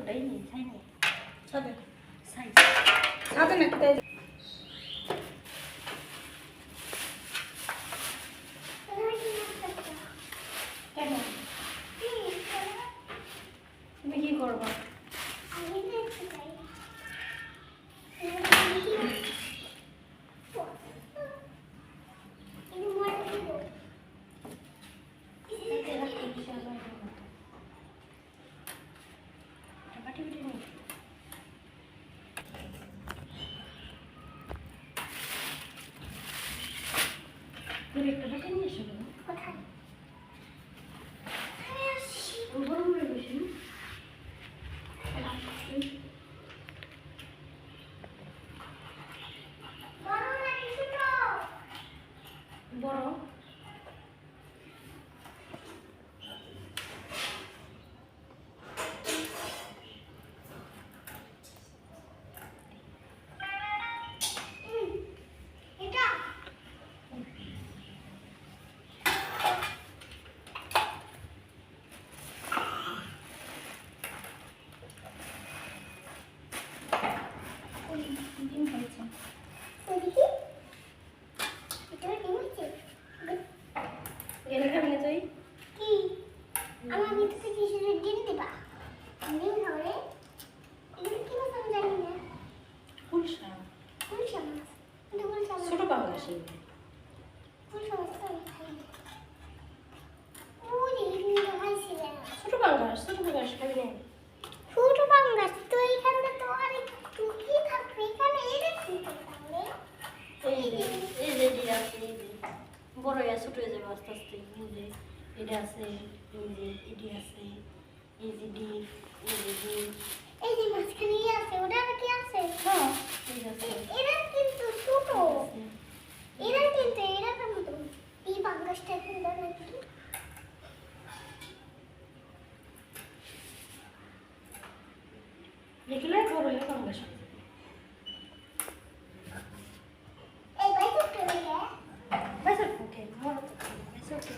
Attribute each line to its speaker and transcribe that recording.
Speaker 1: ওটাই নেই, তাই না?
Speaker 2: ছাদে
Speaker 1: সাইজ
Speaker 2: ছাদে নাকি তাই
Speaker 1: কেন? তুমি কি করবা? তুমি একটা বাটি নিয়ে এসো না? বড় বড় বেশি বড় ডিম হয়েছে। এর খাবি না তুই? ফুলশা ছোট পাঙ্গাস এগুলো। ছোট পাঙ্গাস খাবি না? এই যে এটা আছে, এই যে বড় হয়ে ছোট হয়ে যাবে আস্তে আস্তে। এই যে এটা আছে, এই যে এটি আছে, এই যে ডিম, এই যে ডিম। হ্যাঁ এই আছে। দেখলে বড় হয়ে পাঙ্গাস হবে। Vai ser porque, moro, vai ser o quê?